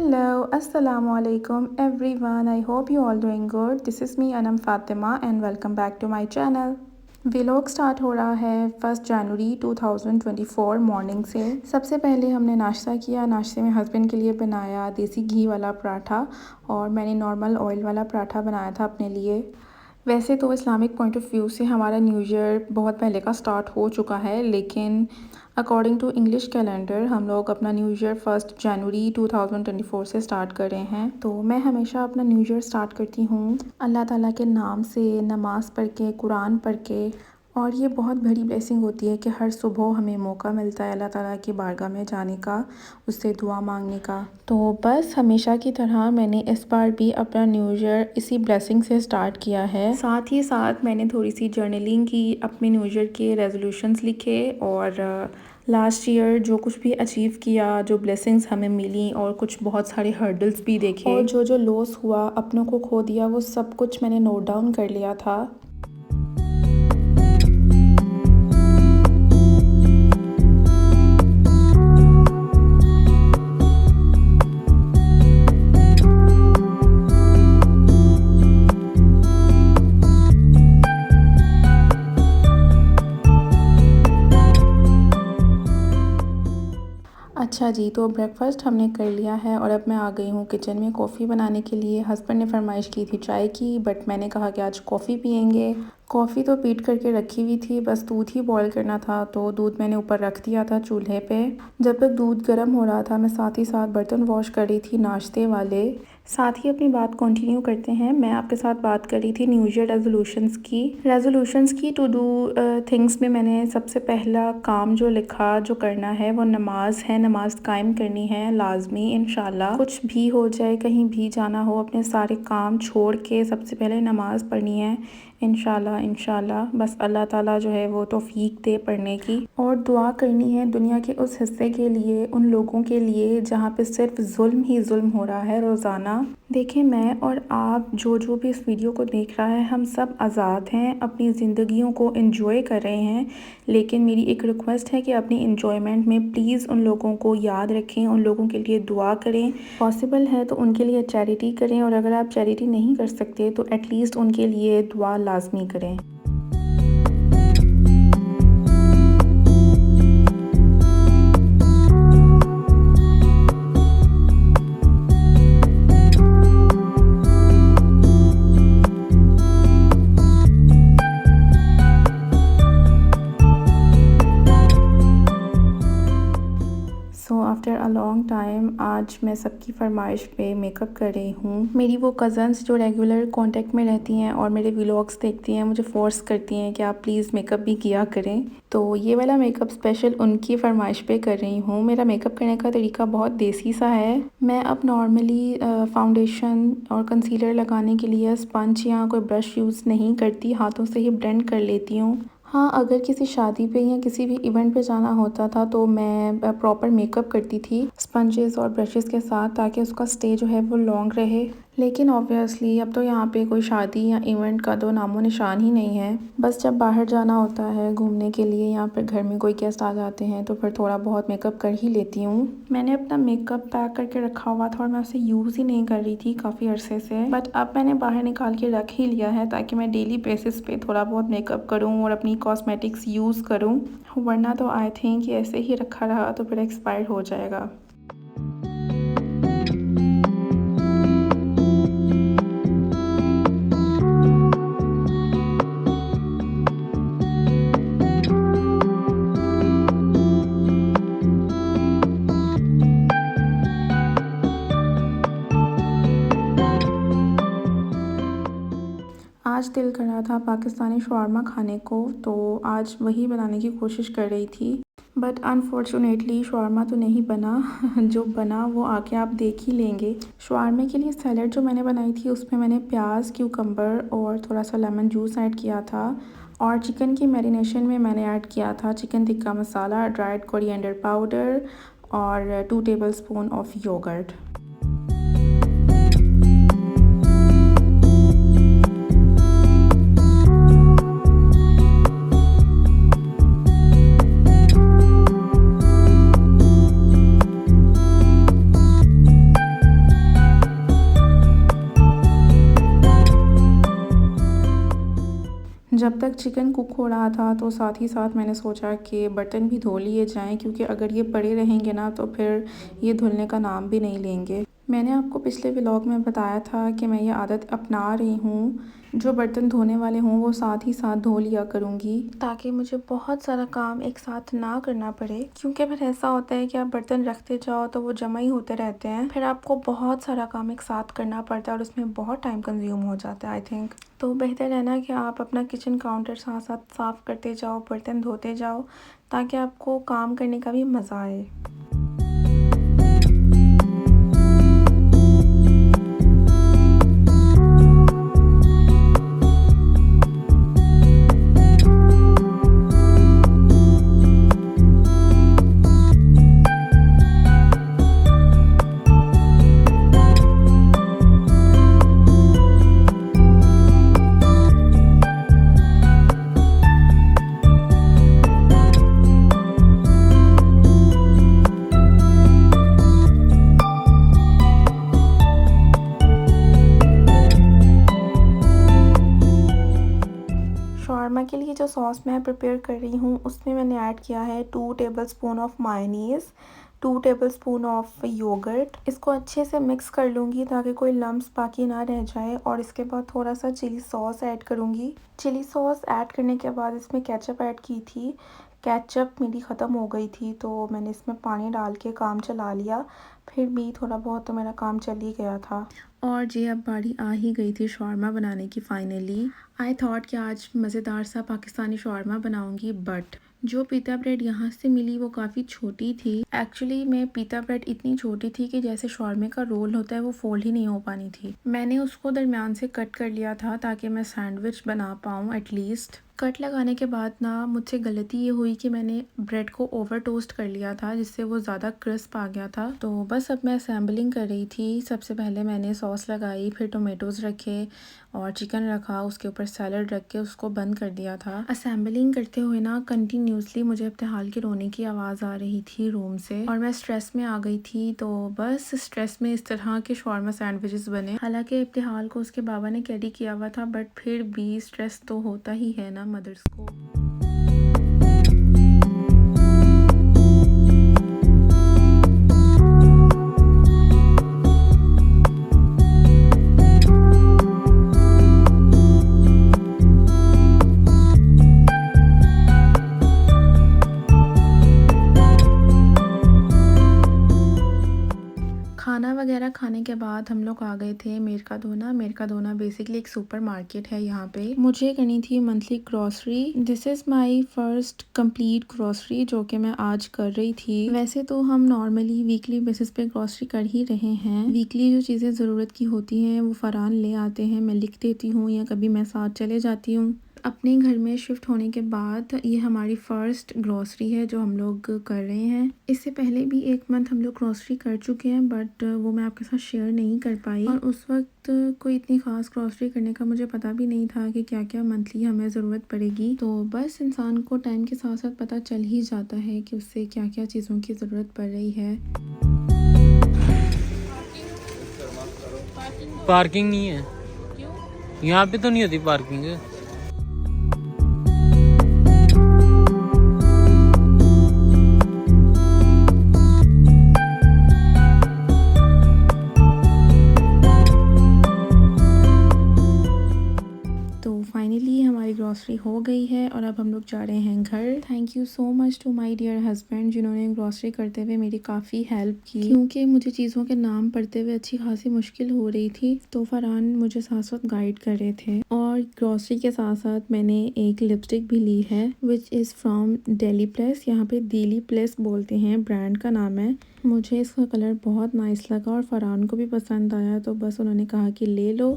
Hello, Assalamu alaikum everyone. I hope you all doing good. This is me Anam Fatima and welcome back to my channel. Vlog start हो रहा है 1 जनवरी 2024 morning से। सबसे पहले हमने नाश्ता किया। नाश्ते में हस्बैंड के लिए बनाया देसी घी वाला पराठा और मैंने नॉर्मल ऑयल वाला पराठा बनाया था अपने लिए। वैसे तो इस्लामिक पॉइंट ऑफ व्यू से हमारा न्यू ईयर बहुत पहले का स्टार्ट हो चुका है, लेकिन अकॉर्डिंग टू इंग्लिश कैलेंडर हम लोग अपना न्यू ईयर 1 जनवरी 2024 से स्टार्ट कर रहे हैं। तो मैं हमेशा अपना न्यू ईयर स्टार्ट करती हूँ अल्लाह ताला के नाम से, नमाज़ पढ़ के, कुरान पढ़ के। और ये बहुत बड़ी ब्लेसिंग होती है कि हर सुबह हमें मौका मिलता है अल्लाह ताला की बारगाह में जाने का, उससे दुआ मांगने का। तो बस हमेशा की तरह मैंने इस बार भी अपना न्यू ईयर इसी ब्लेसिंग से स्टार्ट किया है। साथ ही साथ मैंने थोड़ी सी जर्नलिंग की, अपने न्यू ईयर के रेजोल्यूशंस लिखे और लास्ट ईयर जो कुछ भी अचीव किया, जो ब्लेसिंग्स हमें मिली और कुछ बहुत सारे हर्डल्स भी देखे और जो लॉस हुआ, अपनों को खो दिया, वो सब कुछ मैंने नोट डाउन कर लिया था। अच्छा जी, तो ब्रेकफ़ास्ट हमने कर लिया है और अब मैं आ गई हूँ किचन में कॉफ़ी बनाने के लिए। हस्बैंड ने फरमाइश की थी चाय की, बट मैंने कहा कि आज कॉफ़ी पियेंगे। कॉफ़ी तो पीट करके रखी हुई थी, बस दूध ही बॉयल करना था, तो दूध मैंने ऊपर रख दिया था चूल्हे पे। जब तक दूध गर्म हो रहा था मैं साथ ही साथ बर्तन वॉश कर रही थी नाश्ते वाले। साथ ही अपनी बात कंटिन्यू करते हैं। मैं आपके साथ बात कर रही थी न्यू ईयर रेजोल्यूशंस की टू डू थिंग्स में मैंने सबसे पहला काम जो लिखा, जो करना है, वो नमाज है। नमाज कायम करनी है लाजमी इंशाल्लाह। कुछ भी हो जाए, कहीं भी जाना हो, अपने सारे काम छोड़ के सबसे पहले नमाज पढ़नी है इंशाल्लाह। बस अल्लाह ताला जो है वो तौफीक दे पढ़ने की, और दुआ करनी है दुनिया के उस हिस्से के लिए, उन लोगों के लिए जहाँ पे सिर्फ जुल्म ही जुल्म हो रहा है रोज़ाना। देखें, मैं और आप जो भी इस वीडियो को देख रहा है, हम सब आज़ाद हैं, अपनी ज़िंदगियों को एंजॉय कर रहे हैं, लेकिन मेरी एक रिक्वेस्ट है कि अपनी एंजॉयमेंट में प्लीज़ उन लोगों को याद रखें, उन लोगों के लिए दुआ करें। पॉसिबल है तो उनके लिए चैरिटी करें, और अगर आप चैरिटी नहीं कर सकते तो एटलीस्ट उनके लिए दुआ लाजमी करें। आफ्टर अ लॉन्ग टाइम आज मैं सबकी फरमाइश पे मेकअप कर रही हूँ। मेरी वो कज़न्स जो रेगुलर कांटेक्ट में रहती हैं और मेरे व्लॉग्स देखती हैं, मुझे फ़ोर्स करती हैं कि आप प्लीज़ मेकअप भी किया करें। तो ये वाला मेकअप स्पेशल उनकी फरमाइश पे कर रही हूँ। मेरा मेकअप करने का तरीका बहुत देसी सा है। मैं अब नॉर्मली फाउंडेशन और कंसीलर लगाने के लिए स्पंज या कोई ब्रश यूज़ नहीं करती, हाथों से ही ब्लेंड कर लेती हूँ। हाँ, अगर किसी शादी पे या किसी भी इवेंट पे जाना होता था तो मैं प्रॉपर मेकअप करती थी स्पंजेस और ब्रशेस के साथ, ताकि उसका स्टे जो है वो लॉन्ग रहे। लेकिन ऑब्वियसली अब तो यहाँ पे कोई शादी या इवेंट का तो नामो निशान ही नहीं है। बस जब बाहर जाना होता है घूमने के लिए या फिर घर में कोई गेस्ट आ जाते हैं तो फिर थोड़ा बहुत मेकअप कर ही लेती हूँ। मैंने अपना मेकअप पैक करके रखा हुआ था और मैं उसे यूज़ ही नहीं कर रही थी काफ़ी अरसे से, बट अब मैंने बाहर निकाल के रख ही लिया है ताकि मैं डेली बेसिस पे थोड़ा बहुत मेकअप करूँ और अपनी कॉस्मेटिक्स यूज़ करूँ, वरना तो आई थिंक कि ऐसे ही रखा रहा तो फिर एक्सपायर हो जाएगा। आज दिल कर रहा था पाकिस्तानी शवारमा खाने को, तो आज वही बनाने की कोशिश कर रही थी, बट अनफॉर्चुनेटली शवारमा तो नहीं बना। जो बना वो आके आप देख ही लेंगे। शवारमे के लिए सैलड जो मैंने बनाई थी उसमें मैंने प्याज, क्यूकम्बर और थोड़ा सा लेमन जूस ऐड किया था, और चिकन की मैरिनेशन में मैंने ऐड किया था chicken tikka masala, dried coriander powder और 2 टेबलस्पून ऑफ योगर्ट। जब तक चिकन कुक हो रहा था तो साथ ही साथ मैंने सोचा कि बर्तन भी धो लिए जाएं, क्योंकि अगर ये पड़े रहेंगे ना तो फिर ये धुलने का नाम भी नहीं लेंगे। मैंने आपको पिछले व्लॉग में बताया था कि मैं ये आदत अपना रही हूँ, जो बर्तन धोने वाले हों वो साथ ही साथ धो लिया करूँगी, ताकि मुझे बहुत सारा काम एक साथ ना करना पड़े। क्योंकि फिर ऐसा होता है कि आप बर्तन रखते जाओ तो वो जमा ही होते रहते हैं, फिर आपको बहुत सारा काम एक साथ करना पड़ता है और उसमें बहुत टाइम कंज्यूम हो जाता है आई थिंक। तो बेहतर है ना कि आप अपना किचन काउंटर साथ साथ साफ़ करते जाओ, बर्तन धोते जाओ, ताकि आपको काम करने का भी मज़ा आए। शॉर्मा के लिए जो सॉस मैं प्रिपेयर कर रही हूँ उसमें मैंने ऐड किया है 2 tablespoon of mayonnaise, 2 tablespoon of yogurt. इसको अच्छे से मिक्स कर लूँगी ताकि कोई लम्स बाकी ना रह जाए, और इसके बाद थोड़ा सा चिली सॉस ऐड करूँगी। चिली सॉस ऐड करने के बाद इसमें केचप ऐड की थी। केचप मेरी ख़त्म हो गई थी तो मैंने इसमें पानी डाल के काम चला लिया, फिर भी थोड़ा बहुत तो मेरा काम चल ही गया था। और जी अब बारी आ ही गई थी शॉर्मा बनाने की फाइनली। आई थॉट कि आज मज़ेदार सा पाकिस्तानी शॉर्मा बनाऊंगी, बट जो पीता ब्रेड यहाँ से मिली वो काफ़ी छोटी थी। एक्चुअली मैं पीता ब्रेड इतनी छोटी थी कि जैसे शॉर्मे का रोल होता है वो फोल्ड ही नहीं हो पानी थी। मैंने उसको दरमियान से कट कर लिया था ताकि मैं सैंडविच बना पाऊँ एटलीस्ट। कट लगाने के बाद ना मुझसे गलती ये हुई कि मैंने ब्रेड को ओवर टोस्ट कर लिया था, जिससे वो ज़्यादा क्रिस्प आ गया था। तो बस अब मैं असेंबलिंग कर रही थी। सबसे पहले मैंने सॉस लगाई, फिर टोमेटोज़ रखे और चिकन रखा, उसके ऊपर सैलड रख के उसको बंद कर दिया था। असेंबलिंग करते हुए ना कंटिन्यूसली मुझे इब्तिहाल के रोने की आवाज़ आ रही थी रूम से, और मैं स्ट्रेस में आ गई थी। तो बस स्ट्रेस में इस तरह के शॉर्मा सैंडविचेस बने। हालांकि इब्तिहाल को उसके बाबा ने कैरी किया हुआ था, बट फिर भी स्ट्रेस तो होता ही है ना मदर्स को। खाना वगैरह खाने के बाद हम लोग आ गए थे मेरकादोना। मेरकादोना बेसिकली एक सुपर मार्केट है। यहाँ पे मुझे करनी थी monthly grocery. This is my first complete grocery जो कि मैं आज कर रही थी। वैसे तो हम नॉर्मली वीकली बेसिस पे ग्रॉसरी कर ही रहे हैं। वीकली जो चीज़ें ज़रूरत की होती हैं वो फरहान ले आते हैं, मैं लिख देती हूँ या कभी मैं साथ चले जाती हूँ। अपने घर में शिफ्ट होने के बाद ये हमारी फ़र्स्ट ग्रॉसरी है जो हम लोग कर रहे हैं। इससे पहले भी एक मंथ हम लोग ग्रॉसरी कर चुके हैं, बट वो मैं आपके साथ शेयर नहीं कर पाई, और उस वक्त कोई इतनी ख़ास ग्रॉसरी करने का मुझे पता भी नहीं था कि क्या क्या मंथली हमें ज़रूरत पड़ेगी। तो बस इंसान को टाइम के साथ साथ पता चल ही जाता है कि उससे क्या क्या चीज़ों की ज़रूरत पड़ रही है। पार्किंग नहीं है यहाँ पे, तो नहीं होती पार्किंग। फाइनली हमारी ग्रॉसरी हो गई है और अब हम लोग जा रहे हैं घर। Thank you so much to my dear husband जिन्होंने ग्रॉसरी करते हुए मेरी काफ़ी हेल्प की, क्योंकि मुझे चीज़ों के नाम पढ़ते हुए अच्छी खासी मुश्किल हो रही थी। तो फरहान मुझे साथ साथ गाइड कर रहे थे। और ग्रॉसरी के साथ साथ मैंने एक लिपस्टिक भी ली है which is from daily plus. यहाँ पे डेली प्लस बोलते हैं, ब्रांड का नाम है। मुझे इसका कलर बहुत नाइस लगा और फरहान को भी पसंद आया, तो बस उन्होंने कहा कि ले लो।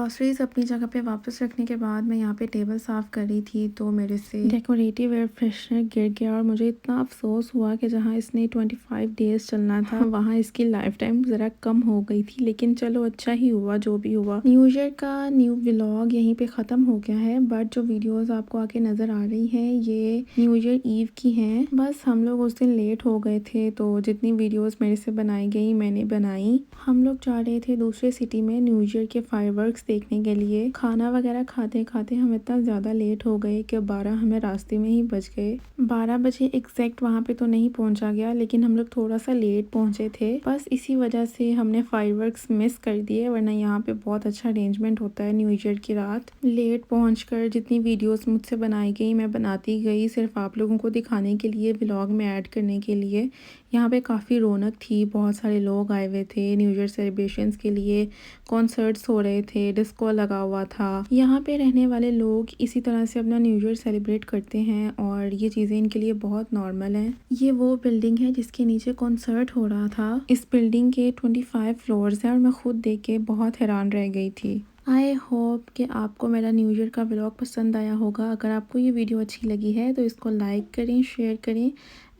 ग्रॉसरीज अपनी जगह पे वापस रखने के बाद मैं यहाँ पे टेबल साफ़ कर रही थी तो मेरे से डेकोरेटिव एयर फ्रेशनर गिर गया और मुझे इतना अफसोस हुआ कि जहाँ इसने 25 डेज़ चलना था वहाँ इसकी लाइफ टाइम ज़रा कम हो गई थी। लेकिन चलो अच्छा ही हुआ जो भी हुआ। न्यू ईयर का न्यू व्लॉग यहीं पे ख़त्म हो गया है, बट जो वीडियोस आपको आगे नज़र आ रही हैं ये न्यू ईयर ईव की हैं। बस हम लोग उस दिन लेट हो गए थे तो जितनी वीडियोस मेरे से बनाई गई मैंने बनाई। हम लोग जा रहे थे दूसरे सिटी में न्यू ईयर के फायरवर्क्स देखने के लिए। खाना वगैरह खाते खाते हम इतना ज़्यादा लेट हो गए कि 12 हमें रास्ते में ही बज गए। 12 बजे एग्जैक्ट वहाँ पे तो नहीं पहुँचा गया, लेकिन हम लोग थोड़ा सा लेट पहुँचे थे। बस इसी वजह से हमने फायरवर्क्स मिस कर दिए, वरना यहाँ पे बहुत अच्छा अरेंजमेंट होता है न्यू ईयर की रात। लेट पहुँचकर जितनी वीडियोस मुझसे बनाई गई मैं बनाती गई, सिर्फ आप लोगों को दिखाने के लिए, व्लॉग में ऐड करने के लिए। यहाँ पे काफ़ी रौनक थी, बहुत सारे लोग आए हुए थे न्यू ईयर सेलिब्रेशंस के लिए। कॉन्सर्ट्स हो रहे थे, डिस्को लगा हुआ था। यहाँ पे रहने वाले लोग इसी तरह से अपना न्यू ईयर सेलिब्रेट करते हैं और ये चीज़ें इनके लिए बहुत नॉर्मल हैं। ये वो बिल्डिंग है जिसके नीचे कॉन्सर्ट हो रहा था। इस बिल्डिंग के 25 फ्लोर्स हैं और मैं खुद देख के बहुत हैरान रह गई थी। आई होप कि आपको मेरा न्यू ईयर का व्लॉग पसंद आया होगा। अगर आपको ये वीडियो अच्छी लगी है तो इसको लाइक करें, शेयर करें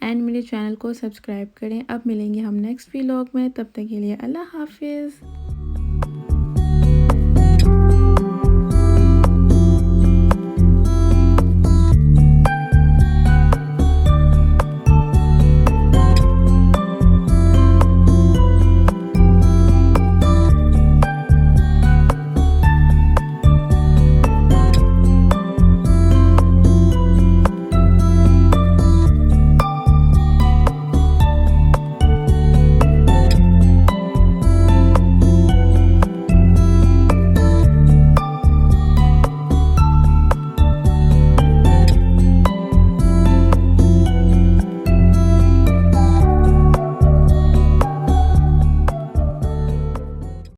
एंड मेरे चैनल को सब्सक्राइब करें। अब मिलेंगे हम नेक्स्ट व्लॉग में, तब तक के लिए अल्लाह हाफिज़।